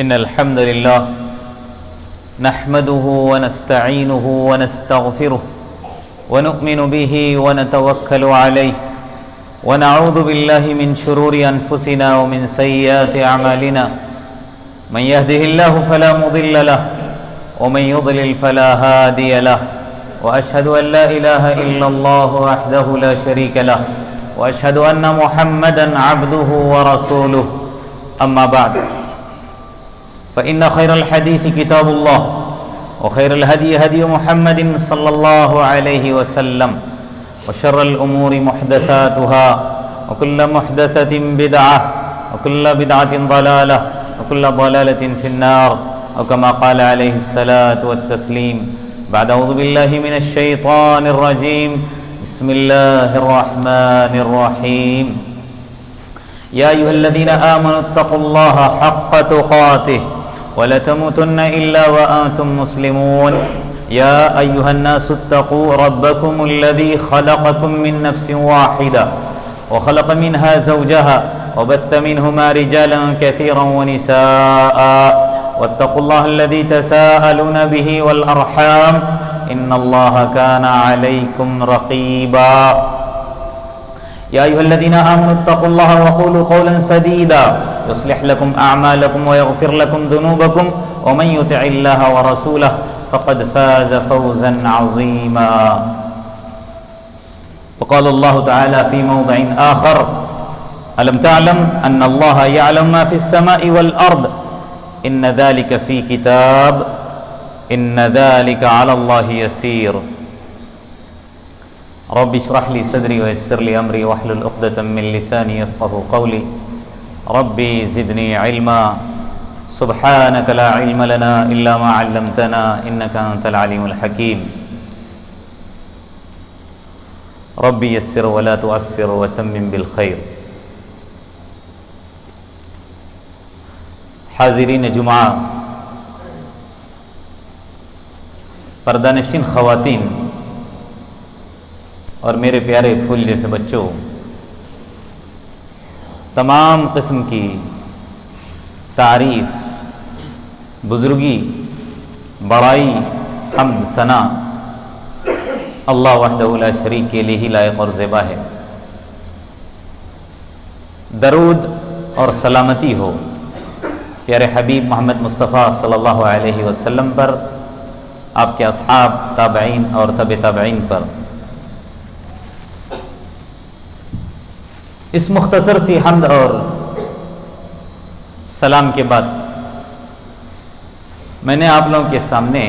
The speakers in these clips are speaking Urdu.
إن الحمد لله نحمده ونستعينه ونستغفره ونؤمن به ونتوكل عليه ونعوذ بالله من شرور أنفسنا ومن سيئات أعمالنا من يهده الله فلا مضل له ومن يضلل فلا هادي له وأشهد أن لا إله إلا الله وحده لا شريك له وأشهد أن محمدا عبده ورسوله أما بعد فإن خير الحديث كتاب الله وخير الهدي هدي محمد صلى الله عليه وسلم وشر الأمور محدثاتها وكل محدثة بدعة وكل بدعة ضلالة وكل ضلالة في النار وكما قال عليه الصلاة والتسليم بعد أعوذ بالله من الشيطان الرجيم بسم الله الرحمن الرحيم يا أيها الذين آمنوا اتقوا الله حق تقاته ولا تموتن إلا وأنتم مسلمون يا أيها الناس اتقوا ربكم الذي خلقكم من نفس واحدة وخلق منها زوجها وبث منهما رجالا كثيرا ونساء واتقوا الله الذي تساءلون به والأرحام إن الله كان عليكم رقيبا يا أيها الذين آمنوا اتقوا الله وقولوا قولا سديدا يصلح لكم أعمالكم ويغفر لكم ذنوبكم ومن يطع الله ورسوله فقد فاز فوزا عظيما وقال الله تعالى في موضع آخر ألم تعلم أن الله يعلم ما في السماء والأرض إن ذلك في كتاب إن ذلك على الله يسير رب اشرح لي صدري ويسر لي أمري واحلل عقدة من لساني يفقهوا قولي ربي زدني علما سبحانك لا علم لنا إلا ما علمتنا إنك أنت العليم الحكيم ربي يسر ولا تعسر وتمم بالخير حاضرین جمعہ، پردہ نشین خواتین اور میرے پیارے پھول جیسے بچوں، تمام قسم کی تعریف، بزرگی، بڑائی، حمد، ثنا اللہ وحدہ لا شریک کے لیے ہی لائق اور زیبا ہے۔ درود اور سلامتی ہو پیارے حبیب محمد مصطفیٰ صلی اللہ علیہ وسلم پر، آپ کے اصحاب، تابعین اور تبع تابعین پر۔ اس مختصر سی حمد اور سلام کے بعد میں نے آپ لوگوں کے سامنے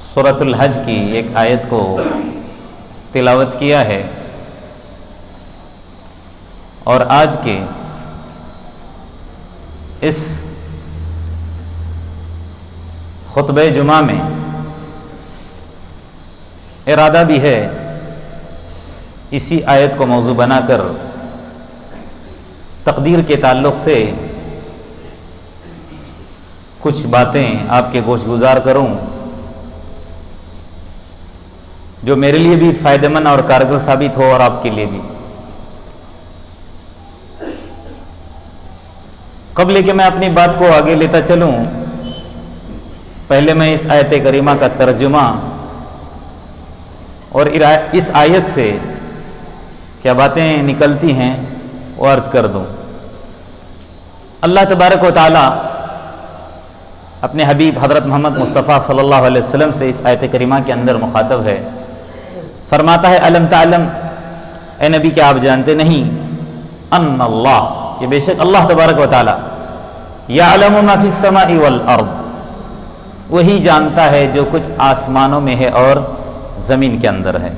سورۃ الحج کی ایک آیت کو تلاوت کیا ہے، اور آج کے اس خطبہ جمعہ میں ارادہ بھی ہے اسی آیت کو موضوع بنا کر تقدیر کے تعلق سے کچھ باتیں آپ کے گوش گزار کروں جو میرے لیے بھی فائدہ مند اور کارگر ثابت ہو اور آپ کے لیے بھی۔ قبل کہ میں اپنی بات کو آگے لیتا چلوں، پہلے میں اس آیت کریمہ کا ترجمہ اور اس آیت سے کیا باتیں نکلتی ہیں وہ عرض کر دوں۔ اللہ تبارک و تعالی اپنے حبیب حضرت محمد مصطفیٰ صلی اللہ علیہ وسلم سے اس آیت کریمہ کے اندر مخاطب ہے، فرماتا ہے الم تعلم، اے نبی کیا آپ جانتے نہیں، ان اللہ، کہ بے شک اللہ تبارک و تعالی یعلم ما فی السماء والارض، وہی جانتا ہے جو کچھ آسمانوں میں ہے اور زمین کے اندر ہے۔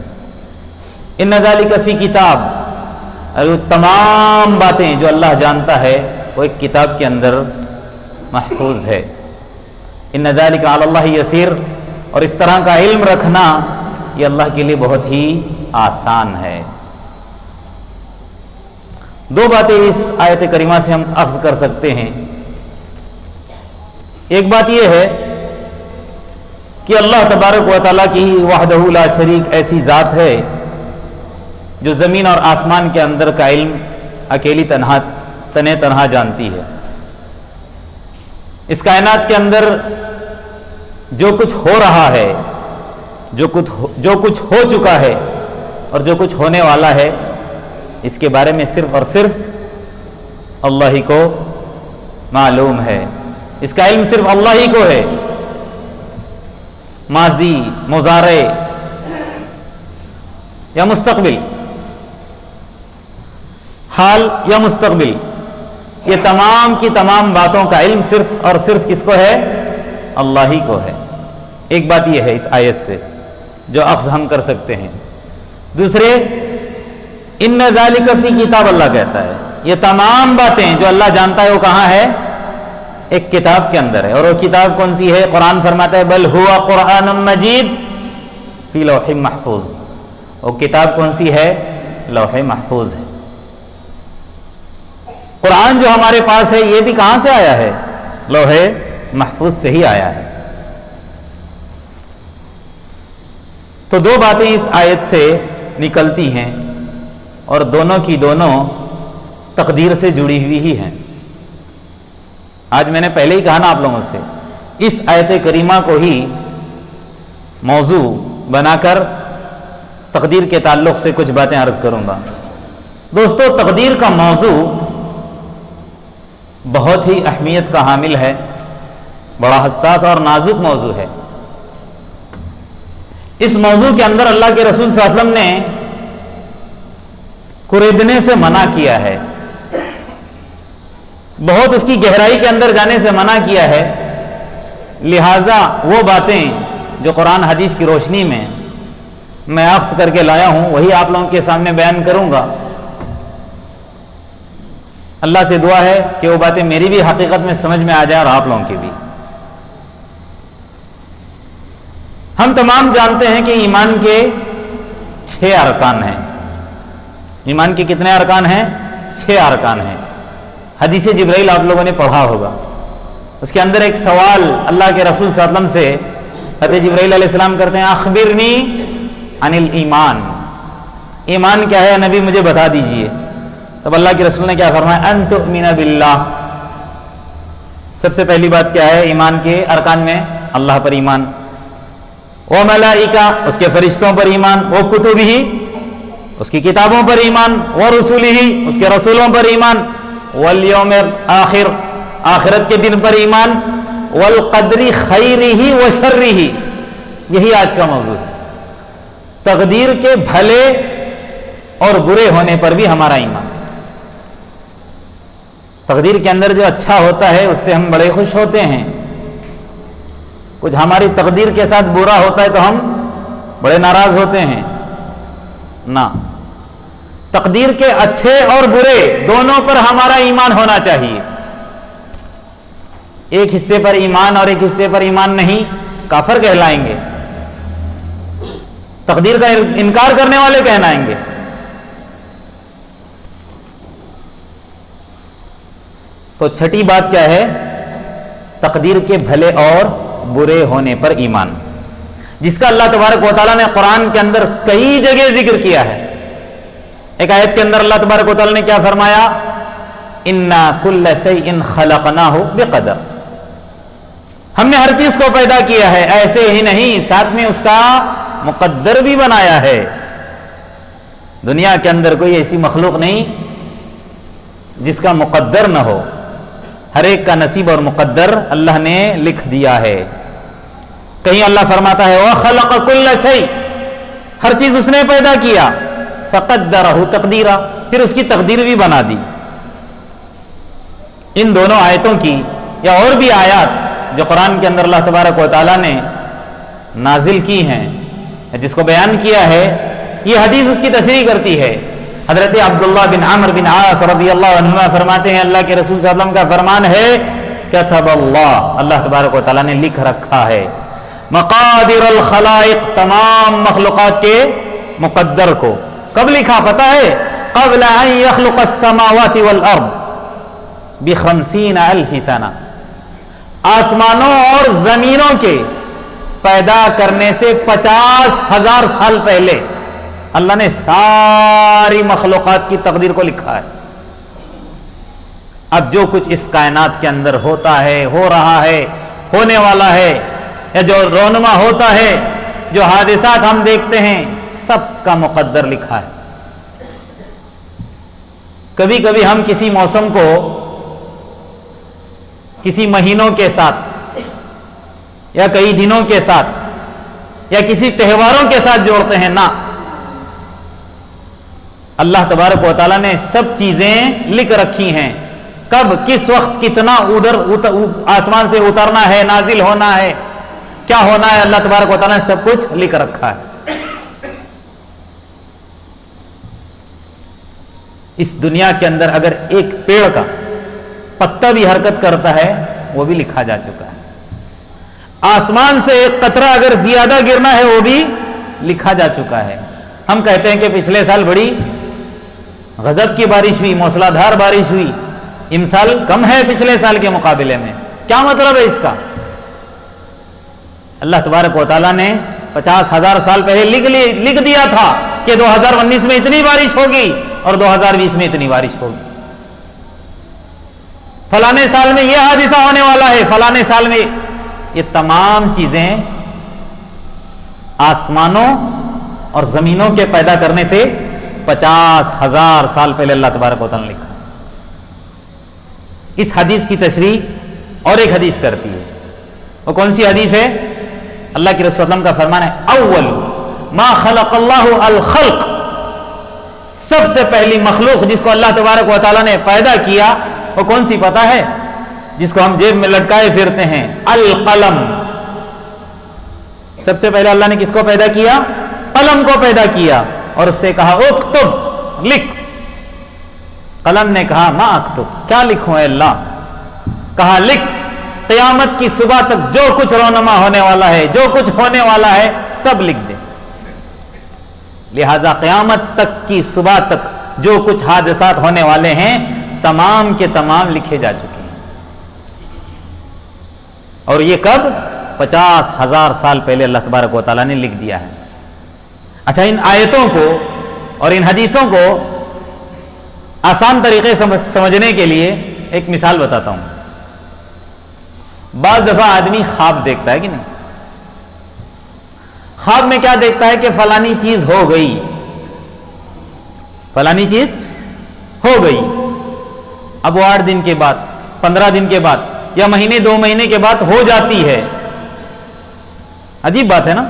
ان ذالک فی کتاب، اور وہ تمام باتیں جو اللہ جانتا ہے وہ ایک کتاب کے اندر محفوظ ہے۔ ان ذالک علی اللہ یسیر، اور اس طرح کا علم رکھنا یہ اللہ کے لیے بہت ہی آسان ہے۔ دو باتیں اس آیت کریمہ سے ہم اخذ کر سکتے ہیں۔ ایک بات یہ ہے کہ اللہ تبارک و تعالیٰ کی وحدہ لا شریک ایسی ذات ہے جو زمین اور آسمان کے اندر کا علم اکیلی تنہا جانتی ہے۔ اس کائنات کے اندر جو کچھ ہو رہا ہے، جو کچھ ہو چکا ہے اور جو کچھ ہونے والا ہے، اس کے بارے میں صرف اور صرف اللہ ہی کو معلوم ہے۔ اس کا علم صرف اللہ ہی کو ہے۔ ماضی، مضارع یا مستقبل، حال یا مستقبل، یہ تمام کی تمام باتوں کا علم صرف اور صرف کس کو ہے؟ اللہ ہی کو ہے۔ ایک بات یہ ہے اس آیت سے جو اخذ ہم کر سکتے ہیں۔ دوسرے، ان ذالک فی کتاب، اللہ کہتا ہے یہ تمام باتیں جو اللہ جانتا ہے وہ کہاں ہے؟ ایک کتاب کے اندر ہے۔ اور وہ کتاب کون سی ہے؟ قرآن فرماتا ہے بل ہوا قرآن مجید فی لوح محفوظ۔ وہ کتاب کون سی ہے؟ لوح محفوظ ہے۔ قرآن جو ہمارے پاس ہے یہ بھی کہاں سے آیا ہے؟ لوح محفوظ سے ہی آیا ہے۔ تو دو باتیں اس آیت سے نکلتی ہیں اور دونوں کی دونوں تقدیر سے جڑی ہوئی ہی ہیں۔ آج میں نے پہلے ہی کہا نا آپ لوگوں سے، اس آیت کریمہ کو ہی موضوع بنا کر تقدیر کے تعلق سے کچھ باتیں عرض کروں گا۔ دوستو، تقدیر کا موضوع بہت ہی اہمیت کا حامل ہے، بڑا حساس اور نازک موضوع ہے۔ اس موضوع کے اندر اللہ کے رسول صلی اللہ علیہ وسلم نے کریدنے سے منع کیا ہے، بہت اس کی گہرائی کے اندر جانے سے منع کیا ہے۔ لہٰذا وہ باتیں جو قرآن حدیث کی روشنی میں اخذ کر کے لایا ہوں وہی آپ لوگوں کے سامنے بیان کروں گا۔ اللہ سے دعا ہے کہ وہ باتیں میری بھی حقیقت میں سمجھ میں آ جائیں اور آپ لوگوں کی بھی۔ ہم تمام جانتے ہیں کہ ایمان کے 6 ارکان ہیں۔ ایمان کے کتنے ارکان ہیں؟ 6 ارکان ہیں۔ حدیث جبرائیل آپ لوگوں نے پڑھا ہوگا، اس کے اندر ایک سوال اللہ کے رسول صلی اللہ علیہ وسلم سے حضرت جبرائیل علیہ السلام کرتے ہیں، اخبرنی عن الایمان، ایمان کیا ہے نبی مجھے بتا دیجئے۔ تب اللہ کے رسول نے کیا فرمایا؟ ان تؤمن باللہ، سب سے پہلی بات کیا ہے ایمان کے ارکان میں؟ اللہ پر ایمان، وملائکہ، اس کے فرشتوں پر ایمان، وکتبہ، اس کی کتابوں پر ایمان، ورسلہ، اس کے رسولوں پر ایمان، والیوم الآخر، آخرت کے دن پر ایمان، والقدر خیرہ وشرہ، یہی آج کا موضوع ہے۔ تقدیر کے بھلے اور برے ہونے پر بھی ہمارا ایمان۔ تقدیر کے اندر جو اچھا ہوتا ہے اس سے ہم بڑے خوش ہوتے ہیں، کچھ ہماری تقدیر کے ساتھ برا ہوتا ہے تو ہم بڑے ناراض ہوتے ہیں نہ۔ تقدیر کے اچھے اور برے دونوں پر ہمارا ایمان ہونا چاہیے۔ ایک حصے پر ایمان اور ایک حصے پر ایمان نہیں، کافر کہلائیں گے، تقدیر کا انکار کرنے والے کہلائیں گے۔ تو چھٹی بات کیا ہے؟ تقدیر کے بھلے اور برے ہونے پر ایمان، جس کا اللہ تبارک و تعالیٰ نے قرآن کے اندر کئی جگہ ذکر کیا ہے۔ ایک آیت کے اندر اللہ تبارک و تعالیٰ نے کیا فرمایا؟ اِنَّا كُلَّ شَيْءٍ خَلَقْنَاهُ بِقَدَرٍ، ہم نے ہر چیز کو پیدا کیا ہے، ایسے ہی نہیں ساتھ میں اس کا مقدر بھی بنایا ہے۔ دنیا کے اندر کوئی ایسی مخلوق نہیں جس کا مقدر نہ ہو، ہر ایک کا نصیب اور مقدر اللہ نے لکھ دیا ہے۔ کہیں اللہ فرماتا ہے وَخَلَقَ كُلَّ شَيْءٍ، ہر چیز اس نے پیدا کیا، فَقَدَّرَهُ تَقْدِيرًا، پھر اس کی تقدیر بھی بنا دی۔ ان دونوں آیتوں کی یا اور بھی آیات جو قرآن کے اندر اللہ تبارک و تعالیٰ نے نازل کی ہیں، جس کو بیان کیا ہے، یہ حدیث اس کی تشریح کرتی ہے۔ حضرت عبداللہ بن عمرو بن عاص رضی اللہ عنہما فرماتے ہیں اللہ کے رسول صلی اللہ علیہ وسلم کا فرمان ہے، کتب اللہ، اللہ تبارک و تعالیٰ نے لکھ رکھا ہے، مقادر الخلائق، تمام مخلوقات کے مقدر کو۔ کب لکھا پتہ ہے؟ قبل ان یخلق السماوات والارض ب50,000 سنہ، آسمانوں اور زمینوں کے پیدا کرنے سے 50,000 سال پہلے اللہ نے ساری مخلوقات کی تقدیر کو لکھا ہے۔ اب جو کچھ اس کائنات کے اندر ہوتا ہے، ہو رہا ہے، ہونے والا ہے، یا جو رونما ہوتا ہے، جو حادثات ہم دیکھتے ہیں، سب کا مقدر لکھا ہے۔ کبھی کبھی ہم کسی موسم کو کسی مہینوں کے ساتھ یا کئی دنوں کے ساتھ یا کسی تہواروں کے ساتھ جوڑتے ہیں، نہ، اللہ تبارک و تعالیٰ نے سب چیزیں لکھ رکھی ہیں، کب کس وقت کتنا آسمان سے اترنا ہے، نازل ہونا ہے، کیا ہونا ہے، اللہ تبارک و تعالیٰ نے سب کچھ لکھ رکھا ہے۔ اس دنیا کے اندر اگر ایک پیڑ کا پتا بھی حرکت کرتا ہے وہ بھی لکھا جا چکا ہے۔ آسمان سے ایک قطرہ اگر زیادہ گرنا ہے وہ بھی لکھا جا چکا ہے۔ ہم کہتے ہیں کہ پچھلے سال بڑی غضب کی بارش ہوئی، موسلا دھار بارش ہوئی، امسال کم ہے پچھلے سال کے مقابلے میں، کیا مطلب ہے اس کا؟ اللہ تبارک و تعالیٰ نے 50,000 سال پہلے لکھ دیا تھا کہ 2019 میں اتنی بارش ہوگی اور 2020 میں اتنی بارش ہوگی، فلانے سال میں یہ حادثہ ہونے والا ہے، فلانے سال میں۔ یہ تمام چیزیں آسمانوں اور زمینوں کے پیدا کرنے سے 50,000 سال پہلے اللہ تبارک و تعالیٰ نے لکھا۔ اس حدیث کی تشریح اور ایک حدیث کرتی ہے، وہ کون سی حدیث ہے؟ اللہ کے رسول صلی اللہ علیہ وسلم کا فرمان ہے، اول ما خلق اللہ الخلق، سب سے پہلی مخلوق جس کو اللہ تبارک و تعالیٰ نے پیدا کیا وہ کون سی پتہ ہے؟ جس کو ہم جیب میں لٹکائے پھرتے ہیں، القلم۔ سب سے پہلے اللہ نے کس کو پیدا کیا؟ قلم کو پیدا کیا، اور اس سے کہا اکتب، لکھ۔ قلم نے کہا ما اکتب، کیا لکھوں اے اللہ؟ کہا لکھ، قیامت کی صبح تک جو کچھ رونما ہونے والا ہے، جو کچھ ہونے والا ہے، سب لکھ دے۔ لہذا قیامت تک کی صبح تک جو کچھ حادثات ہونے والے ہیں تمام کے تمام لکھے جا چکے ہیں، اور یہ کب؟ 50,000 سال پہلے اللہ تبارک و تعالیٰ نے لکھ دیا ہے۔ اچھا، ان آیتوں کو اور ان حدیثوں کو آسان طریقے سمجھنے کے لیے ایک مثال بتاتا ہوں۔ بعض دفعہ آدمی خواب دیکھتا ہے کہ نہیں؟ خواب میں کیا دیکھتا ہے کہ فلانی چیز ہو گئی، فلانی چیز ہو گئی۔ اب وہ 8 دن کے بعد، 15 دن کے بعد یا مہینے 2 مہینے کے بعد ہو جاتی ہے۔ عجیب بات ہے نا؟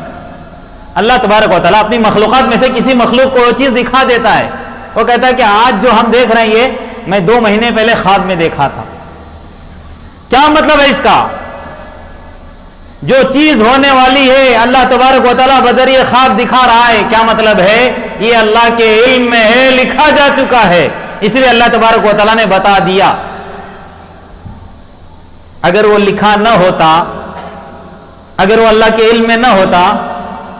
اللہ تبارک و تعالیٰ اپنی مخلوقات میں سے کسی مخلوق کو وہ چیز دکھا دیتا ہے، وہ کہتا ہے کہ آج جو ہم دیکھ رہے ہیں یہ میں 2 مہینے پہلے خواب میں دیکھا تھا۔ کیا مطلب ہے اس کا؟ جو چیز ہونے والی ہے اللہ تبارک و تعالیٰ بذریعہ خواب دکھا رہا ہے، کیا مطلب ہے؟ یہ اللہ کے علم میں ہے، لکھا جا چکا ہے، اس لیے اللہ تبارک و تعالیٰ نے بتا دیا۔ اگر وہ لکھا نہ ہوتا، اگر وہ اللہ کے علم میں نہ ہوتا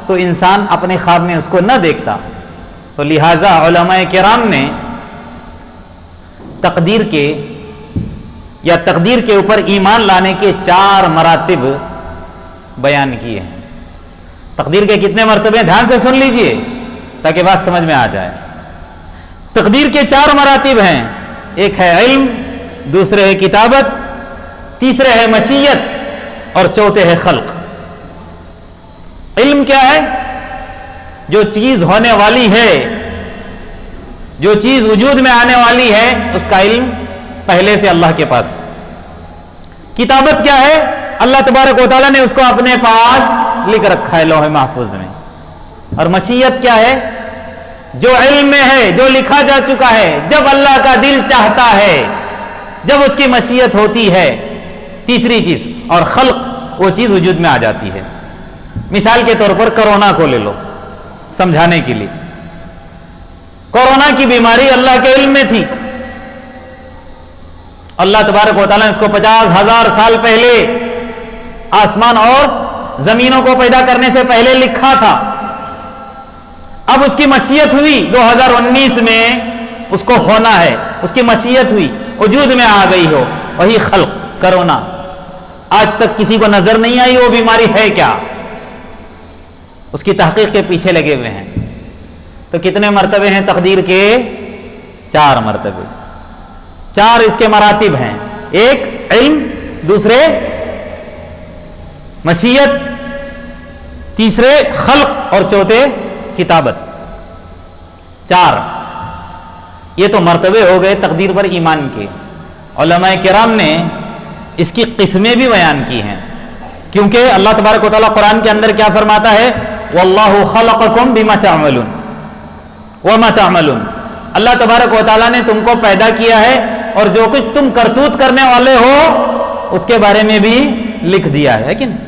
تو انسان اپنے خواب میں اس کو نہ دیکھتا۔ تو لہٰذا علماء کرام نے تقدیر کے یا تقدیر کے اوپر ایمان لانے کے 4 مراتب بیان کیے ہیں۔ تقدیر کے کتنے مرتبے؟ دھیان سے سن لیجئے تاکہ بات سمجھ میں آ جائے۔ تقدیر کے 4 مراتب ہیں، ایک ہے علم، دوسرے ہے کتابت، تیسرے ہے مشیت، اور چوتھے ہے خلق۔ علم کیا ہے؟ جو چیز ہونے والی ہے، جو چیز وجود میں آنے والی ہے، اس کا علم پہلے سے اللہ کے پاس۔ کتابت کیا ہے؟ اللہ تبارک و تعالیٰ نے اس کو اپنے پاس لکھ رکھا ہے لوح محفوظ میں۔ اور مشیت کیا ہے؟ جو علم میں ہے، جو لکھا جا چکا ہے، جب اللہ کا دل چاہتا ہے، جب اس کی مشیت ہوتی ہے۔ تیسری چیز، اور خلق، وہ چیز وجود میں آ جاتی ہے۔ مثال کے طور پر کرونا کو لے لو سمجھانے کے لیے۔ کورونا کی بیماری اللہ کے علم میں تھی، اللہ تبارک و تعالیٰ نے اس کو 50,000 سال پہلے آسمان اور زمینوں کو پیدا کرنے سے پہلے لکھا تھا۔ اب اس کی مشیت ہوئی 2019 میں اس کو ہونا ہے، اس کی مشیت ہوئی، وجود میں آ گئی ہو، وہی خلق، کرونا۔ آج تک کسی کو نظر نہیں آئی وہ بیماری ہے کیا، اس کی تحقیق کے پیچھے لگے ہوئے ہیں۔ تو کتنے مرتبے ہیں تقدیر کے؟ 4 مرتبے۔ 4 اس کے مراتب ہیں، ایک علم، دوسرے مشیت، تیسرے خلق اور چوتھے کتابت۔ 4 یہ تو مرتبے ہو گئے تقدیر پر ایمان کے۔ علماء کرام نے اس کی قسمیں بھی بیان کی ہیں، کیونکہ اللہ تبارک و تعالیٰ قرآن کے اندر کیا فرماتا ہے؟ وَاللَّهُ خَلَقَكُمْ بِمَا تَعْمَلُونَ وَمَا تَعْمَلُونَ، اللہ تبارک و تعالیٰ نے تم کو پیدا کیا ہے اور جو کچھ تم کرتوت کرنے والے ہو اس کے بارے میں بھی لکھ دیا ہے کہ نہیں؟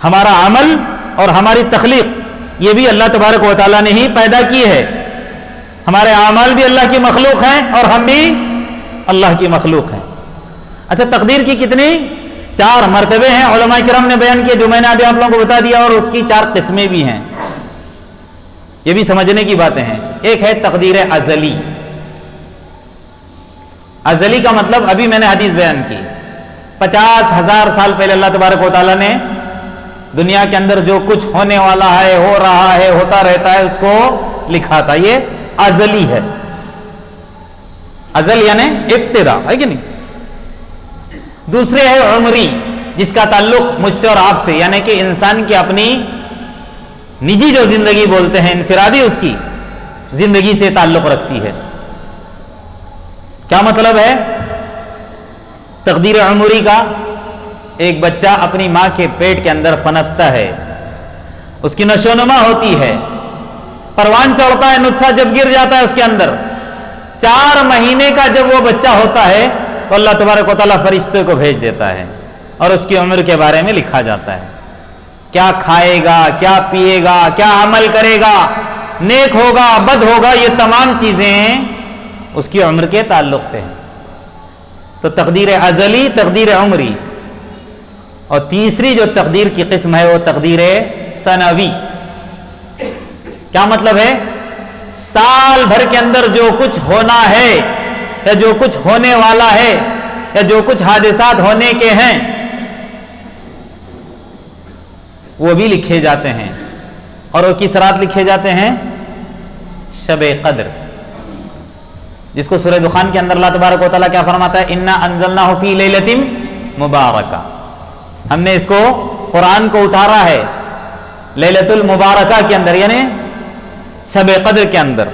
ہمارا عمل اور ہماری تخلیق یہ بھی اللہ تبارک و تعالیٰ نے ہی پیدا کی ہے۔ ہمارے اعمال بھی اللہ کی مخلوق ہیں اور ہم بھی اللہ کی مخلوق ہیں۔ اچھا، تقدیر کی کتنی 4 مرتبے ہیں، علماء کرام نے بیان کیے جو میں نے ابھی آپ لوگوں کو بتا دیا، اور اس کی 4 قسمیں بھی ہیں۔ یہ بھی سمجھنے کی باتیں ہیں۔ ایک ہے تقدیر ازلی۔ ازلی کا مطلب ابھی میں نے حدیث بیان کی، 50,000 سال پہلے اللہ تبارک و تعالیٰ نے دنیا کے اندر جو کچھ ہونے والا ہے، ہو رہا ہے، ہوتا رہتا ہے، اس کو لکھا تھا۔ یہ ازلی ہے۔ ازل یعنی ابتدا، ہے کہ نہیں؟ دوسرے ہے عمری، جس کا تعلق مجھ سے اور آپ سے، یعنی کہ انسان کی اپنی نجی جو زندگی بولتے ہیں، انفرادی اس کی زندگی سے تعلق رکھتی ہے۔ کیا مطلب ہے تقدیر عمری کا؟ ایک بچہ اپنی ماں کے پیٹ کے اندر پنپتا ہے، اس کی نشو و نما ہوتی ہے، پروان چڑھتا ہے، نطفہ جب گر جاتا ہے اس کے اندر، 4 مہینے کا جب وہ بچہ ہوتا ہے تو اللہ تبارک و تعالیٰ فرشتے کو بھیج دیتا ہے اور اس کی عمر کے بارے میں لکھا جاتا ہے۔ کیا کھائے گا، کیا پیے گا، کیا عمل کرے گا، نیک ہوگا، بد ہوگا، یہ تمام چیزیں اس کی عمر کے تعلق سے ہیں۔ تو تقدیر ازلی، تقدیر عمری، اور تیسری جو تقدیر کی قسم ہے وہ تقدیر سنوی۔ کیا مطلب ہے؟ سال بھر کے اندر جو کچھ ہونا ہے یا جو کچھ ہونے والا ہے یا جو کچھ حادثات ہونے کے ہیں وہ بھی لکھے جاتے ہیں، اور وہ کس رات لکھے جاتے ہیں؟ شب قدر، جس کو سورہ دخان کے اندر اللہ تبارک و تعالیٰ کیا فرماتا ہے؟ انا انزلناہ فی لیلۃ مبارکہ، ہم نے اس کو قرآن کو اتارا ہے لیلۃ المبارکہ کے اندر، یعنی شب قدر کے اندر۔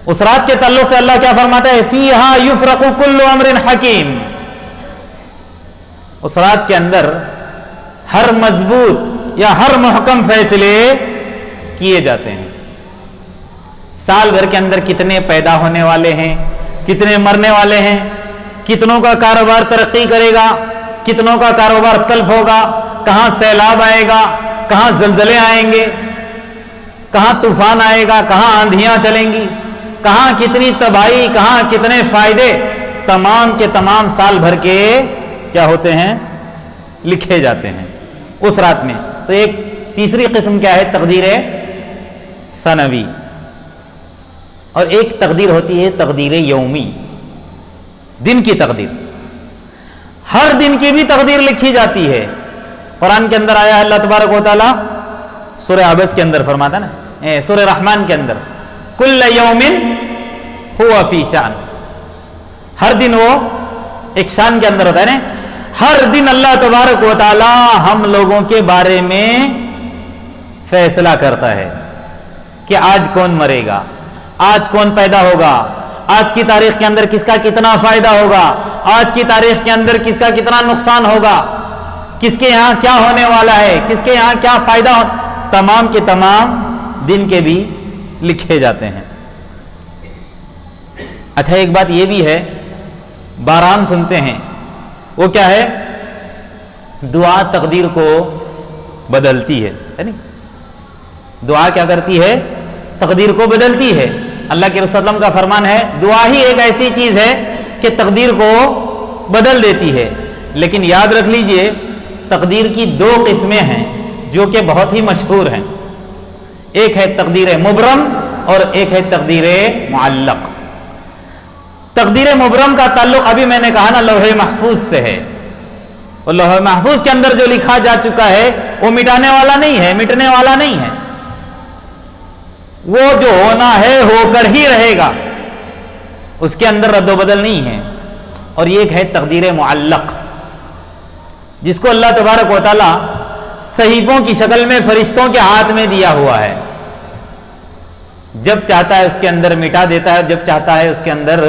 اس رات کے تعلق سے اللہ کیا فرماتا ہے؟ فیہا یفرق کل امر حکیم، اس رات کے اندر ہر مضبوط یا ہر محکم فیصلے کیے جاتے ہیں۔ سال بھر کے اندر کتنے پیدا ہونے والے ہیں، کتنے مرنے والے ہیں، کتنوں کا کاروبار ترقی کرے گا، کتنوں کا کاروبار تلف ہوگا، کہاں سیلاب آئے گا، کہاں زلزلے آئیں گے، کہاں طوفان آئے گا، کہاں آندھیاں چلیں گی، کہاں کتنی تباہی، کہاں کتنے فائدے، تمام کے تمام سال بھر کے کیا ہوتے ہیں؟ لکھے جاتے ہیں اس رات میں۔ تو ایک تیسری قسم کیا ہے؟ تقدیر سنوی۔ اور ایک تقدیر ہوتی ہے تقدیر یومی، دن کی تقدیر۔ ہر دن کی بھی تقدیر لکھی جاتی ہے۔ قرآن کے اندر آیا ہے اللہ تبارک و تعالیٰ سورہ عبس کے اندر فرماتا نا، سورہ رحمان کے اندر، کل یوم ہوا فی شان، ہر دن وہ ایک شان کے اندر ہوتا ہے نا۔ ہر دن اللہ تبارک و تعالیٰ ہم لوگوں کے بارے میں فیصلہ کرتا ہے کہ آج کون مرے گا، آج کون پیدا ہوگا، آج کی تاریخ کے اندر کس کا کتنا فائدہ ہوگا، آج کی تاریخ کے اندر کس کا کتنا نقصان ہوگا، کس کے یہاں کیا ہونے والا ہے، کس کے یہاں کیا فائدہ تمام کے تمام دن کے بھی لکھے جاتے ہیں۔ اچھا، ایک بات یہ بھی ہے، باران سنتے ہیں، وہ کیا ہے؟ دعا تقدیر کو بدلتی ہے نہیں؟ دعا کیا کرتی ہے؟ تقدیر کو بدلتی ہے۔ اللہ کے رسول صلی اللہ علیہ وسلم کا فرمان ہے، دعا ہی ایک ایسی چیز ہے کہ تقدیر کو بدل دیتی ہے۔ لیکن یاد رکھ لیجئے، تقدیر کی 2 قسمیں ہیں جو کہ بہت ہی مشہور ہیں۔ ایک ہے تقدیر مبرم اور ایک ہے تقدیر معلق۔ تقدیر مبرم کا تعلق ابھی میں نے کہا نا لوح محفوظ سے ہے، اور لوح محفوظ کے اندر جو لکھا جا چکا ہے وہ مٹانے والا نہیں ہے، مٹنے والا نہیں ہے۔ وہ جو ہونا ہے ہو کر ہی رہے گا، اس کے اندر رد و بدل نہیں ہے. اور یہ ایک ہے تقدیر معلق، جس کو اللہ تبارک و تعالی صحیفوں کی شکل میں فرشتوں کے ہاتھ میں دیا ہوا ہے. جب چاہتا ہے اس کے اندر مٹا دیتا ہے، جب چاہتا ہے اس کے اندر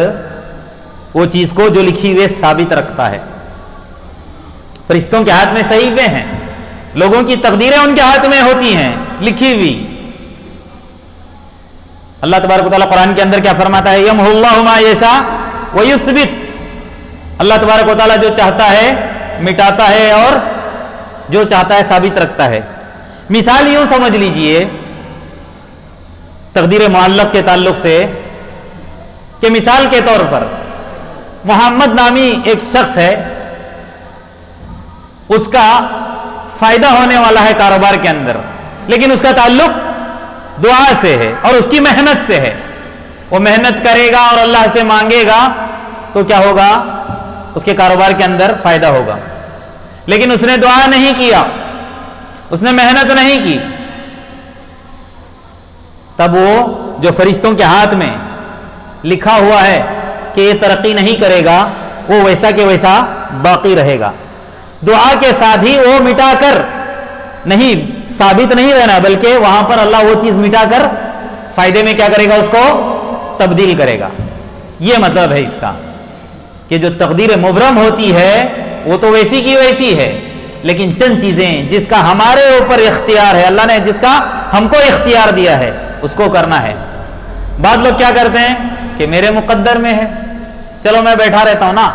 وہ چیز کو جو لکھی ہوئی ثابت رکھتا ہے. فرشتوں کے ہاتھ میں صحیفے ہیں، لوگوں کی تقدیریں ان کے ہاتھ میں ہوتی ہیں لکھی ہوئی. اللہ تبارک و تعالیٰ قرآن کے اندر کیا فرماتا ہے؟ یمحو اللہ ما یشاء ویثبت. اللہ تبارک و تعالیٰ جو چاہتا ہے مٹاتا ہے اور جو چاہتا ہے ثابت رکھتا ہے. مثال یوں سمجھ لیجئے تقدیر معلق کے تعلق سے کہ مثال کے طور پر محمد نامی ایک شخص ہے، اس کا فائدہ ہونے والا ہے کاروبار کے اندر، لیکن اس کا تعلق دعا سے ہے اور اس کی محنت سے ہے. وہ محنت کرے گا اور اللہ سے مانگے گا تو کیا ہوگا؟ اس کے کاروبار کے اندر فائدہ ہوگا. لیکن اس نے دعا نہیں کیا، اس نے محنت نہیں کی، تب وہ جو فرشتوں کے ہاتھ میں لکھا ہوا ہے کہ یہ ترقی نہیں کرے گا، وہ ویسا کہ ویسا باقی رہے گا. دعا کے ساتھ ہی وہ مٹا کر نہیں، ثابت نہیں رہنا، بلکہ وہاں پر اللہ وہ چیز مٹا کر فائدے میں کیا کرے گا؟ اس کو تبدیل کرے گا. یہ مطلب ہے اس کا کہ جو تقدیر مبرم ہوتی ہے وہ تو ویسی کی ویسی ہے، لیکن چند چیزیں جس کا ہمارے اوپر اختیار ہے، اللہ نے جس کا ہم کو اختیار دیا ہے اس کو کرنا ہے. بعض لوگ کیا کرتے ہیں کہ میرے مقدر میں ہے، چلو میں بیٹھا رہتا ہوں نا.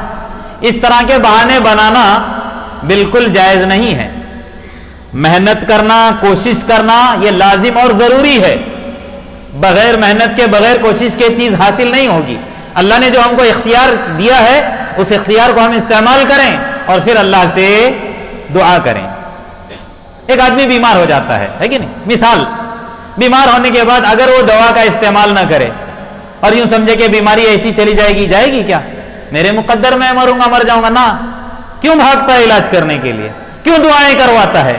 اس طرح کے بہانے بنانا بالکل جائز نہیں ہے. محنت کرنا، کوشش کرنا یہ لازم اور ضروری ہے. بغیر محنت کے، بغیر کوشش کے چیز حاصل نہیں ہوگی. اللہ نے جو ہم کو اختیار دیا ہے اس اختیار کو ہم استعمال کریں اور پھر اللہ سے دعا کریں. ایک آدمی بیمار ہو جاتا ہے کہ نہیں؟ مثال، بیمار ہونے کے بعد اگر وہ دوا کا استعمال نہ کرے اور یوں سمجھے کہ بیماری ایسی چلی جائے گی کیا؟ میرے مقدر میں مروں گا، مر جاؤں گا نا. کیوں بھاگتا ہے علاج کرنے کے لیے؟ کیوں دعائیں کرواتا ہے؟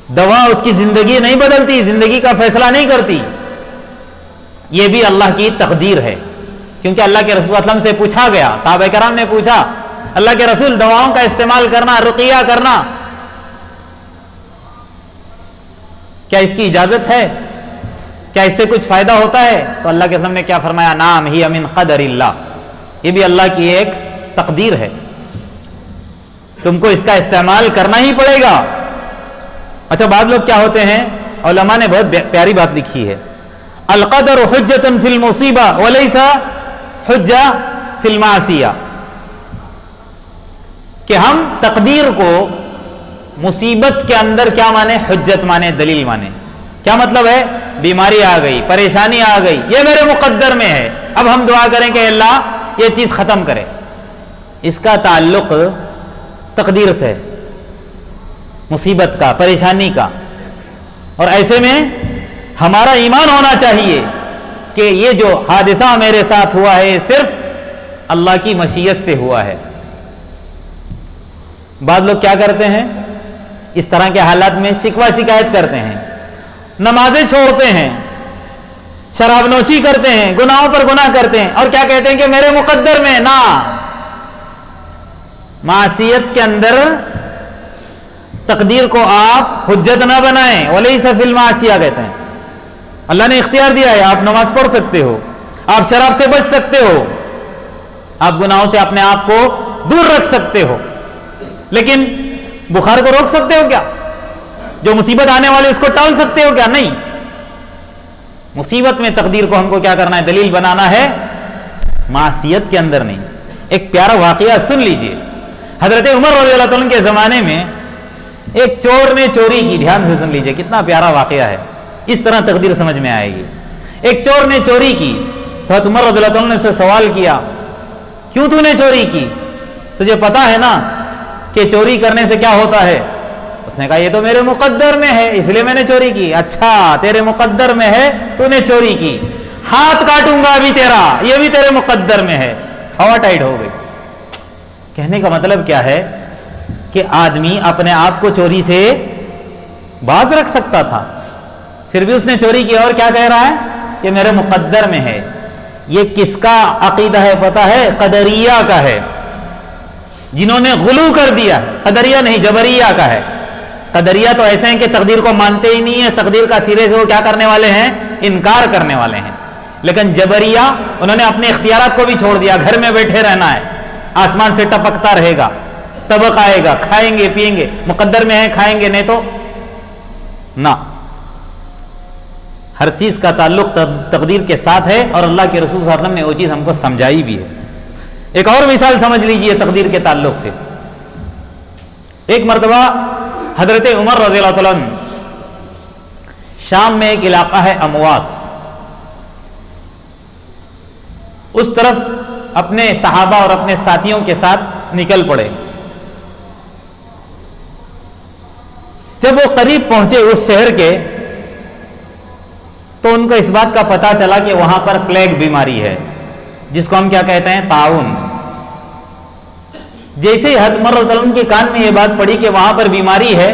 دوا اس کی زندگی نہیں بدلتی، زندگی کا فیصلہ نہیں کرتی. یہ بھی اللہ کی تقدیر ہے، کیونکہ اللہ کے رسول صلی اللہ علیہ وسلم سے پوچھا گیا، صحابہ کرام نے پوچھا، اللہ کے رسول دواؤں کا استعمال کرنا، رقیہ کرنا، کیا اس کی اجازت ہے؟ کیا اس سے کچھ فائدہ ہوتا ہے؟ تو اللہ کے رسول نے کیا فرمایا؟ نعم ہی من قدر اللہ. یہ بھی اللہ کی ایک تقدیر ہے، تم کو اس کا استعمال کرنا ہی پڑے گا. اچھا، بعض لوگ کیا ہوتے ہیں، علماء نے بہت پیاری بات لکھی ہے، القدر حجۃ فی المصیبہ ولیس حجہ فی المعصیہ، کہ ہم تقدیر کو مصیبت کے اندر کیا مانے؟ حجت مانے، دلیل مانے. کیا مطلب ہے؟ بیماری آ گئی، پریشانی آ گئی، یہ میرے مقدر میں ہے، اب ہم دعا کریں کہ اللہ یہ چیز ختم کرے. اس کا تعلق تقدیر سے، مصیبت کا، پریشانی کا. اور ایسے میں ہمارا ایمان ہونا چاہیے کہ یہ جو حادثہ میرے ساتھ ہوا ہے صرف اللہ کی مشیت سے ہوا ہے. بعض لوگ کیا کرتے ہیں، اس طرح کے حالات میں شکوہ شکایت کرتے ہیں، نمازیں چھوڑتے ہیں، شراب نوشی کرتے ہیں، گناہوں پر گناہ کرتے ہیں، اور کیا کہتے ہیں کہ میرے مقدر میں. نہ، معصیت کے اندر تقدیر کو آپ حجت نہ بنائیں. ولیس فی المعصیہ کہتے ہیں، اللہ نے اختیار دیا ہے، آپ نماز پڑھ سکتے ہو، آپ شراب سے بچ سکتے ہو، آپ گناہوں سے اپنے آپ کو دور رکھ سکتے ہو، لیکن بخار کو روک سکتے ہو کیا؟ جو مصیبت آنے والے اس کو ٹال سکتے ہو کیا؟ نہیں. مصیبت میں تقدیر کو ہم کو کیا کرنا ہے؟ دلیل بنانا ہے، معصیت کے اندر نہیں. ایک پیارا واقعہ سن لیجئے. حضرت عمر رضی اللہ عنہ کے زمانے میں ایک چور نے چوری کی. دھیان سے سن لیجئے، کتنا پیارا واقعہ ہے، اس طرح تقدیر سمجھ میں آئے گی. ایک چور نے چوری کی تو حضرت عمر رضی اللہ عنہ نے اسے سوال کیا، کیوں تو نے چوری کی؟ تجھے پتا ہے نا کہ چوری کرنے سے کیا ہوتا ہے؟ اس نے کہا یہ تو میرے مقدر میں ہے اس لیے میں نے چوری کی. اچھا، تیرے مقدر میں ہے، تو نے چوری کی، ہاتھ کاٹوں گا ابھی تیرا، یہ بھی تیرے مقدر میں ہے. ہوا ٹائٹ ہو گئی. کہنے کا مطلب کیا ہے کہ آدمی اپنے آپ کو چوری سے باز رکھ سکتا تھا، پھر بھی اس نے چوری کی، اور کیا کہہ رہا ہے؟ یہ میرے مقدر میں ہے۔ یہ کس کا عقیدہ ہے پتہ ہے؟ قدریہ کا ہے، جنہوں نے غلو کر دیا ہے۔ قدریہ نہیں، جبریہ کا ہے۔ قدریہ تو ایسے ہیں کہ تقدیر کو مانتے ہی نہیں ہیں، تقدیر کا سرے سے وہ کیا کرنے والے ہیں؟ انکار کرنے والے ہیں۔ لیکن جبریہ انہوں نے اپنے اختیارات کو بھی چھوڑ دیا، گھر میں بیٹھے رہنا ہے، آسمان سے ٹپکتا رہے گا، طبق آئے گا، کھائیں گے پیئیں گے، مقدر میں ہے کھائیں گے نہیں تو نہ۔ ہر چیز کا تعلق تقدیر کے ساتھ ہے، اور اللہ کے رسول صلی اللہ علیہ وسلم نے وہ چیز ہم کو سمجھائی بھی ہے۔ ایک اور مثال سمجھ لیجئے تقدیر کے تعلق سے۔ ایک مرتبہ حضرت عمر رضی اللہ تعالیٰ عنہ شام میں ایک علاقہ ہے امواس، اس طرف اپنے صحابہ اور اپنے ساتھیوں کے ساتھ نکل پڑے۔ جب وہ قریب پہنچے اس شہر کے تو ان کو اس بات کا پتہ چلا کہ وہاں پر پلیگ بیماری ہے، جس کو ہم کیا کہتے ہیں؟ طاعون۔ جیسے ہی حضرت عمر رضی اللہ عنہ کے کان میں یہ بات پڑی کہ وہاں پر بیماری ہے،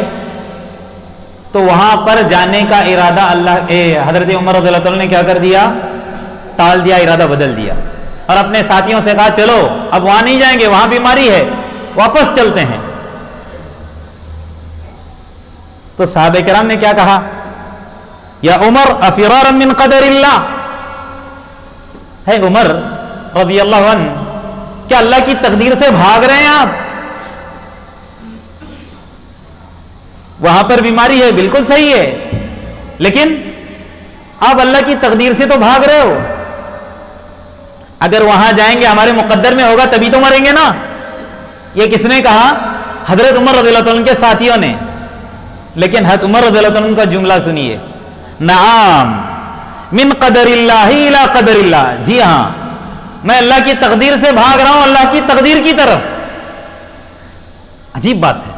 تو وہاں پر جانے کا ارادہ حضرت عمر رضی اللہ عنہ نے کیا کر دیا؟ ٹال دیا، ارادہ بدل دیا، اور اپنے ساتھیوں سے کہا چلو اب وہاں نہیں جائیں گے، وہاں بیماری ہے، واپس چلتے ہیں۔ تو صحابہ کرام نے کیا کہا؟ یا عمر افرارا من قدر اللہ، ہے عمر رضی اللہ عنہ، کیا اللہ کی تقدیر سے بھاگ رہے ہیں آپ؟ وہاں پر بیماری ہے، بالکل صحیح ہے، لیکن آپ اللہ کی تقدیر سے تو بھاگ رہے ہو۔ اگر وہاں جائیں گے ہمارے مقدر میں ہوگا تبھی تو مریں گے نا۔ یہ کس نے کہا؟ حضرت عمر رضی اللہ عنہ کے ساتھیوں نے۔ لیکن حضرت عمر رضی اللہ عنہ کا جملہ سنیے، نعم من قدر اللہ الی قدر اللہ، جی ہاں میں اللہ کی تقدیر سے بھاگ رہا ہوں اللہ کی تقدیر کی طرف۔ عجیب بات ہے،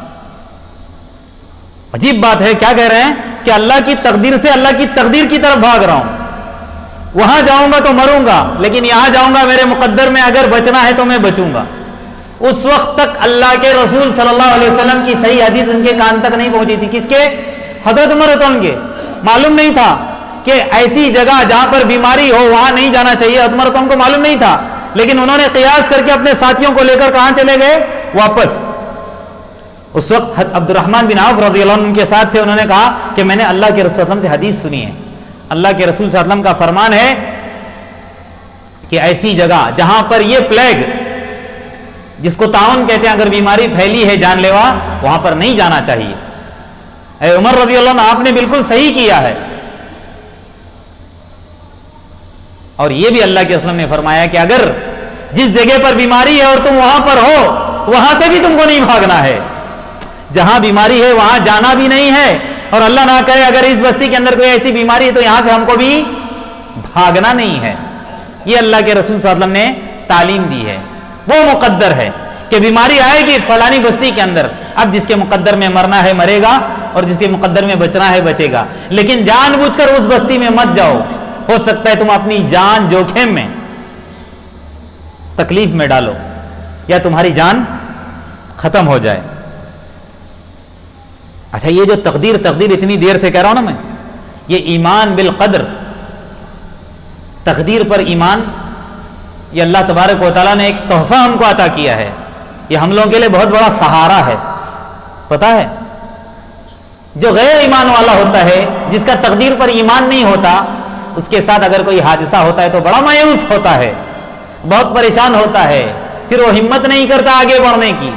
عجیب بات ہے، کیا کہہ رہے ہیں کہ اللہ کی تقدیر سے اللہ کی تقدیر کی طرف بھاگ رہا ہوں۔ وہاں جاؤں گا تو مروں گا، لیکن یہاں جاؤں گا میرے مقدر میں اگر بچنا ہے تو میں بچوں گا۔ اس وقت تک اللہ کے رسول صلی اللہ علیہ وسلم کی صحیح حدیث ان کے کان تک نہیں پہنچی تھی۔ کس کے؟ حضرت عمر رضی اللہ عنہ کے۔ معلوم نہیں تھا کہ ایسی جگہ جہاں پر بیماری ہو وہاں نہیں جانا چاہیے، حضرت عمر رضی اللہ عنہ کو معلوم نہیں تھا، لیکن انہوں نے قیاس کر کے اپنے ساتھیوں کو لے کر کہاں چلے گئے؟ واپس۔ اس وقت عبد الرحمن بن عوف رضی اللہ عنہ ان کے ساتھ تھے، انہوں نے کہا کہ میں نے اللہ کے رسول صلی اللہ علیہ وسلم سے حدیث سنی ہے، اللہ کے رسول صلی اللہ علیہ وسلم کا فرمان ہے کہ ایسی جگہ جہاں پر یہ پلیگ جس کو طاعون کہتے ہیں، اگر بیماری پھیلی ہے جان لیوا، وہاں پر نہیں جانا چاہیے۔ اے عمر رضی اللہ عنہ آپ نے بالکل صحیح کیا ہے۔ اور یہ بھی اللہ کے رسول نے فرمایا کہ اگر جس جگہ پر بیماری ہے اور تم وہاں پر ہو، وہاں سے بھی تم کو نہیں بھاگنا ہے۔ جہاں بیماری ہے وہاں جانا بھی نہیں ہے، اور اللہ نہ کرے اگر اس بستی کے اندر کوئی ایسی بیماری ہے تو یہاں سے ہم کو بھی بھاگنا نہیں ہے۔ یہ اللہ کے رسول صلی اللہ علیہ وسلم نے تعلیم دی ہے۔ وہ مقدر ہے کہ بیماری آئے گی فلانی بستی کے اندر، اب جس کے مقدر میں مرنا ہے مرے گا، اور جس کے مقدر میں بچنا ہے بچے گا، لیکن جان بوجھ کر اس بستی میں مت جاؤ، ہو سکتا ہے تم اپنی جان جوکھم میں تکلیف میں ڈالو یا تمہاری جان ختم ہو جائے۔ اچھا، یہ جو تقدیر اتنی دیر سے کہہ رہا ہوں نا میں، یہ ایمان بالقدر، تقدیر پر ایمان، یہ اللہ تبارک و تعالیٰ نے ایک تحفہ ہم کو عطا کیا ہے۔ یہ ہم لوگوں کے لیے بہت بڑا سہارا ہے۔ پتہ ہے جو غیر ایمان والا ہوتا ہے، جس کا تقدیر پر ایمان نہیں ہوتا، اس کے ساتھ اگر کوئی حادثہ ہوتا ہے تو بڑا مایوس ہوتا ہے، بہت پریشان ہوتا ہے، پھر وہ ہمت نہیں کرتا آگے بڑھنے کی،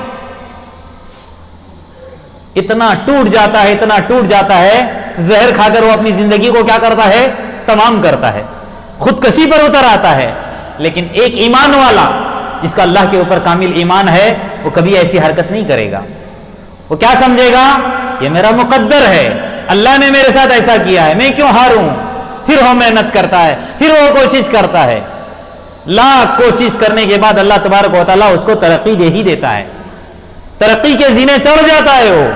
اتنا ٹوٹ جاتا ہے، زہر کھا کر وہ اپنی زندگی کو کیا کرتا ہے؟ تمام کرتا ہے، خودکشی پر اتر آتا ہے۔ لیکن ایک ایمان والا جس کا اللہ کے اوپر کامل ایمان ہے، وہ کبھی ایسی حرکت نہیں کرے گا۔ وہ کیا سمجھے گا؟ یہ میرا مقدر ہے، اللہ نے میرے ساتھ ایسا کیا ہے، میں کیوں ہاروں؟ پھر وہ محنت کرتا ہے، پھر وہ کوشش کرتا ہے، لاکھ کوشش کرنے کے بعد اللہ تبارک و تعالیٰ اس کو ترقی دے ہی دیتا ہے، ترقی کے زینے چڑھ جاتا ہے وہ،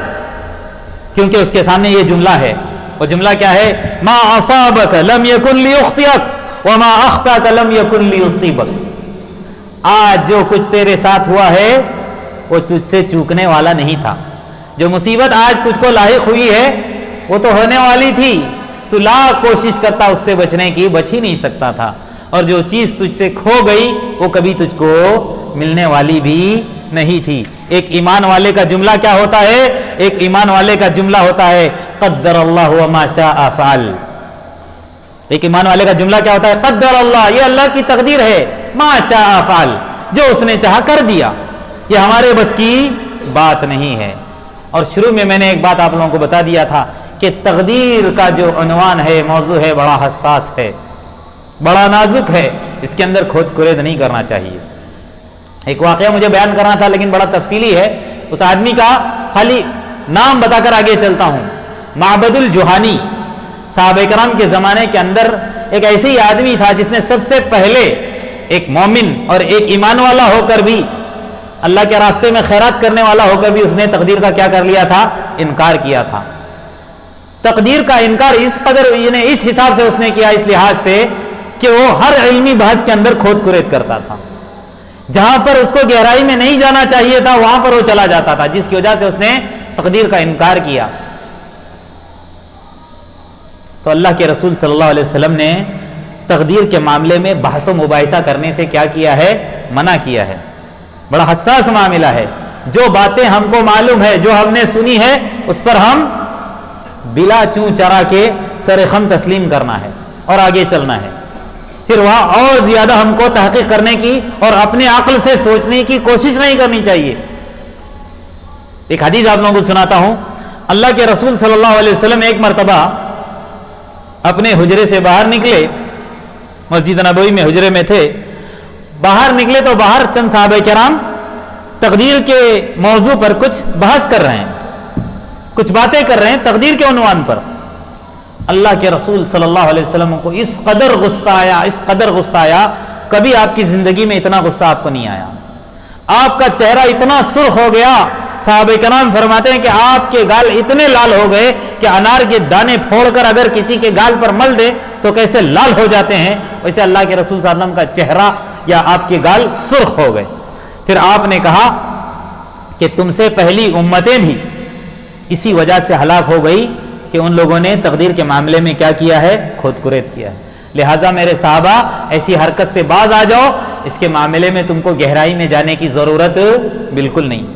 کیونکہ اس کے سامنے یہ جملہ ہے۔ وہ جملہ کیا ہے؟ ما اصابک لم یکن لیخطئک وما اخطأک لم یکن لیصیبک۔ آج جو کچھ تیرے ساتھ ہوا ہے وہ تجھ سے چوکنے والا نہیں تھا، جو مصیبت آج تجھ کو لاحق ہوئی ہے وہ تو ہونے والی تھی، تو لاکھ کوشش کرتا اس سے بچنے کی، بچ ہی نہیں سکتا تھا، اور جو چیز تجھ سے کھو گئی وہ کبھی تجھ کو ملنے والی بھی نہیں تھی۔ ایک ایمان والے کا جملہ کیا ہوتا ہے؟ ایک ایمان والے کا جملہ ہوتا ہے قدر اللہ وما شاء فعل۔ ایک ایمان والے کا جملہ کیا ہوتا ہے؟ قدر اللہ، یہ اللہ کی تقدیر ہے، ما شاء فعل، جو اس نے چاہا کر دیا، یہ ہمارے بس کی بات نہیں ہے۔ اور شروع میں نے ایک بات آپ لوگوں کو بتا دیا تھا کہ تقدیر کا جو عنوان ہے، موضوع ہے، بڑا حساس ہے، بڑا نازک ہے، اس کے اندر کھود کرید نہیں کرنا چاہیے۔ ایک واقعہ مجھے بیان کرنا تھا لیکن بڑا تفصیلی ہے، اس آدمی کا خالی نام بتا کر آگے چلتا ہوں۔ معبد الجہانی، صحابہ کرام کے زمانے کے اندر ایک ایسے ہی آدمی تھا جس نے سب سے پہلے ایک مومن اور ایک ایمان والا ہو کر بھی، اللہ کے راستے میں خیرات کرنے والا ہو کر بھی، اس نے تقدیر کا کیا کر لیا تھا؟ انکار کیا تھا۔ تقدیر کا انکار اس قدر، یعنی اس حساب سے اس نے کیا، اس لحاظ سے کہ وہ ہر علمی بحث کے اندر کھود کرید کرتا تھا، جہاں پر اس کو گہرائی میں نہیں جانا چاہیے تھا وہاں پر وہ چلا جاتا تھا، جس کی وجہ سے اس نے تقدیر کا انکار کیا۔ تو اللہ کے رسول صلی اللہ علیہ وسلم نے تقدیر کے معاملے میں بحث و مباحثہ کرنے سے کیا کیا ہے؟ منع کیا ہے۔ بڑا حساس معاملہ ہے، جو باتیں ہم کو معلوم ہے، جو ہم نے سنی ہے، اس پر ہم بلا چوں چرا کے سر خم تسلیم کرنا ہے اور آگے چلنا ہے۔ پھر وہاں اور زیادہ ہم کو تحقیق کرنے کی اور اپنے عقل سے سوچنے کی کوشش نہیں کرنی چاہیے۔ ایک حدیث آپ لوگوں کو سناتا ہوں۔ اللہ کے رسول صلی اللہ علیہ وسلم ایک مرتبہ اپنے حجرے سے باہر نکلے، مسجد نبوی میں حجرے میں تھے، باہر نکلے تو باہر چند صحابہ کرام تقدیر کے موضوع پر کچھ بحث کر رہے ہیں، کچھ باتیں کر رہے ہیں تقدیر کے عنوان پر۔ اللہ کے رسول صلی اللہ علیہ وسلم کو اس قدر غصہ آیا، اس قدر غصہ آیا، کبھی آپ کی زندگی میں اتنا غصہ آپ کو نہیں آیا، آپ کا چہرہ اتنا سرخ ہو گیا۔ صحابہ کرام فرماتے ہیں کہ آپ کے گال اتنے لال ہو گئے کہ انار کے دانے پھوڑ کر اگر کسی کے گال پر مل دے تو کیسے لال ہو جاتے ہیں، ویسے اللہ کے رسول صلی اللہ علیہ وسلم کا چہرہ یا آپ کے گال سرخ ہو گئے۔ پھر آپ نے کہا کہ تم سے پہلی امتیں بھی اسی وجہ سے ہلاک ہو گئی کہ ان لوگوں نے تقدیر کے معاملے میں کیا کیا ہے؟ کھود کرید کیا ہے۔ لہٰذا میرے صحابہ ایسی حرکت سے باز آ جاؤ، اس کے معاملے میں تم کو گہرائی میں جانے کی ضرورت بالکل نہیں۔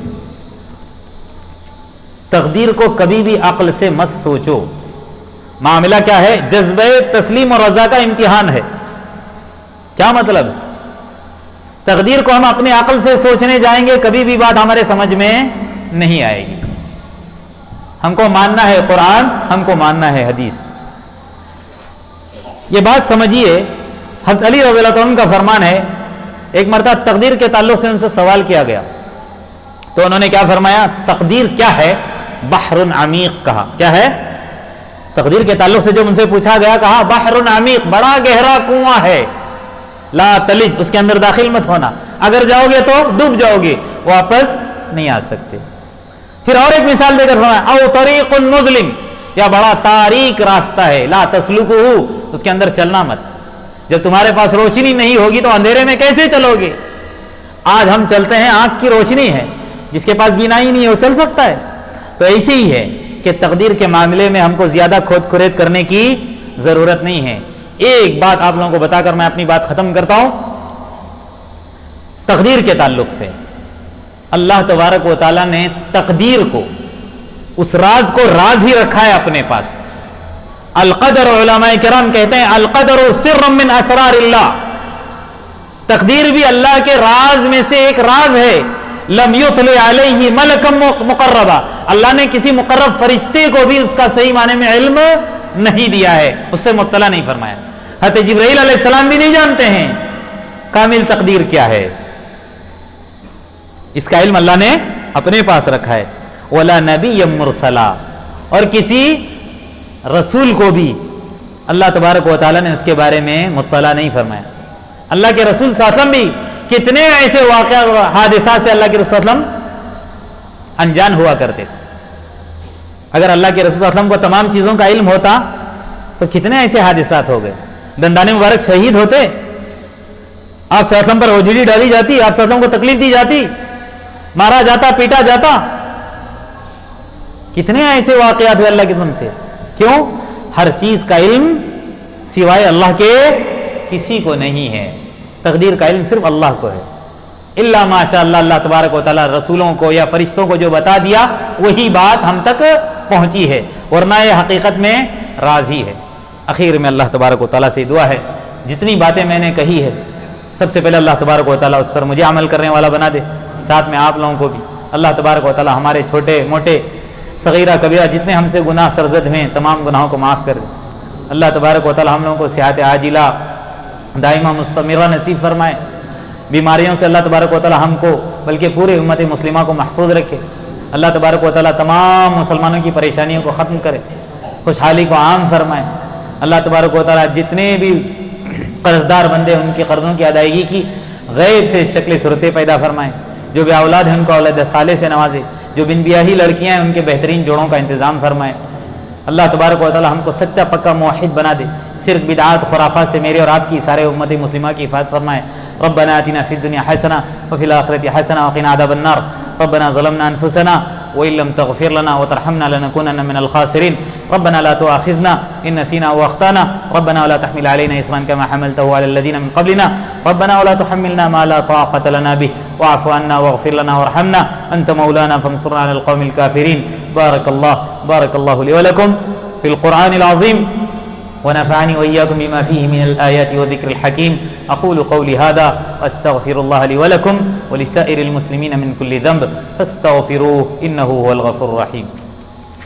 تقدیر کو کبھی بھی عقل سے مت سوچو۔ معاملہ کیا ہے؟ جذبہ تسلیم اور رضا کا امتحان ہے۔ کیا مطلب ہے؟ تقدیر کو ہم اپنے عقل سے سوچنے جائیں گے، کبھی بھی بات ہمارے سمجھ میں نہیں آئے گی۔ ہم کو ماننا ہے قرآن، ہم کو ماننا ہے حدیث۔ یہ بات سمجھیے، حضرت علی رضی اللہ عنہ کا فرمان ہے، ایک مرتبہ تقدیر کے تعلق سے ان سے سوال کیا گیا تو انہوں نے کیا فرمایا؟ تقدیر کیا ہے؟ بحر عمیق کہا۔ کیا ہے؟ تقدیر کے تعلق سے جب ان سے پوچھا گیا کہا بحر عمیق، بڑا گہرا کنواں ہے، لا تلج، اس کے اندر داخل مت ہونا، اگر جاؤ گے تو ڈوب جاؤ گے، واپس نہیں آ سکتے۔ پھر اور ایک مثال دے کر فرمایا او طریق مظلم، یا بڑا تاریک راستہ ہے، لا تسلکہ، اس کے اندر چلنا مت، جب تمہارے پاس روشنی نہیں ہوگی تو اندھیرے میں کیسے چلو گے؟ آج ہم چلتے ہیں، آنکھ کی روشنی ہے، جس کے پاس بینائی نہیں ہے وہ چل سکتا ہے۔ تو ایسے ہی ہے کہ تقدیر کے معاملے میں ہم کو زیادہ کھود کرید کرنے کی ضرورت نہیں ہے۔ ایک بات آپ لوگوں کو بتا کر میں اپنی بات ختم کرتا ہوں۔ تقدیر کے تعلق سے اللہ تبارک و تعالیٰ نے تقدیر کو، اس راز کو راز ہی رکھا ہے اپنے پاس۔ القدر، علماء کرام کہتے ہیں القدر سر من اسرار اللہ، تقدیر بھی اللہ کے راز میں سے ایک راز ہے۔ لم یطلع علیہ ملک مقربا، اللہ نے کسی مقرب فرشتے کو بھی اس کا صحیح معنی میں علم نہیں دیا ہے، اس سے مطلع نہیں فرمایا۔ حضرت جبرائیل علیہ السلام بھی نہیں جانتے ہیں کامل تقدیر کیا ہے، اس کا علم اللہ نے اپنے پاس رکھا ہے۔ ولا نبی مرسلا، اور کسی رسول کو بھی اللہ تبارک و تعالیٰ نے اس کے بارے میں مطلع نہیں فرمایا۔ اللہ کے رسول صلی اللہ علیہ وسلم بھی کتنے ایسے واقعات، حادثات سے اللہ کے رسول صلی اللہ علیہ وسلم انجان ہوا کرتے تھے۔ اگر اللہ کے رسول صلی اللہ علیہ وسلم کو تمام چیزوں کا علم ہوتا تو کتنے ایسے حادثات ہو گئے۔ دندان مبارک شہید ہوتے، آپ صلی اللہ علیہ وسلم پر اوجھڑی ڈالی جاتی، آپ صلی اللہ علیہ وسلم کو تکلیف دی جاتی، مارا جاتا، پیٹا جاتا، کتنے ایسے واقعات ہوئے اللہ کی طرف سے۔ کیوں؟ ہر چیز کا علم سوائے اللہ کے کسی کو نہیں ہے، تقدیر کا علم صرف اللہ کو ہے، الا ماشاء اللہ، اللہ تبارک و تعالیٰ رسولوں کو یا فرشتوں کو جو بتا دیا وہی بات ہم تک پہنچی ہے، ورنہ یہ حقیقت میں راز ہی ہے۔ اخیر میں اللہ تبارک و تعالیٰ سے دعا ہے، جتنی باتیں میں نے کہی ہے سب سے پہلے اللہ تبارک و تعالیٰ اس پر مجھے عمل کرنے والا بنا دے، ساتھ میں آپ لوگوں کو بھی اللہ تبارک و تعالیٰ ہمارے چھوٹے موٹے صغیرہ کبیرہ جتنے ہم سے گناہ سرزد ہوئے تمام گناہوں کو معاف کر دے۔ اللہ تبارک و تعالیٰ ہم لوگوں کو صحت عاجلہ دائمہ مستمرہ نصیب فرمائے، بیماریوں سے اللہ تبارک و تعالیٰ ہم کو بلکہ پورے امت مسلمہ کو محفوظ رکھے۔ اللہ تبارک و تعالیٰ تمام مسلمانوں کی پریشانیوں کو ختم کرے، خوشحالی کو عام فرمائے۔ اللہ تبارک و تعالیٰ جتنے بھی قرض دار بندے ان کے قرضوں کی ادائیگی کی غیب سے شکل صورتیں پیدا فرمائے، جو بے اولاد ہیں ان کو اولاد صالح سے نوازے، جو بن بیاہی لڑکیاں ہیں ان کے بہترین جوڑوں کا انتظام فرمائے۔ اللہ تبارک و تعالیٰ ہم کو سچا پکا موحد بنا دے، شرک بدعات خرافات سے میرے اور آپ کی سارے امت مسلمہ کی حفاظت فرمائے۔ ربنا آتنا فی الدنیا حسنہ وفی الآخرۃ حسنہ وقنا عذاب النار۔ ربنا ظلمنا انفسنا وإن لم تغفر لنا وترحمنا لنكونن من الخاسرين۔ ربنا لا تؤاخذنا إن نسينا وأخطأنا، ربنا ولا تحمل علينا إصرا كما حملته على الذين من قبلنا، ربنا ولا تحملنا ما لا طاقة لنا به، واعف عنا واغفر لنا وارحمنا أنت مولانا فانصرنا على القوم الكافرين۔ بارك الله لي ولكم في القرآن العظيم، ونفعني وإياكم بما فيه من الآيات والذكر الحكيم. أقول قولي هذا وأستغفر الله لي ولكم ولسائر المسلمين من كل ذنب فاستغفروه إنه هو الغفور الرحيم.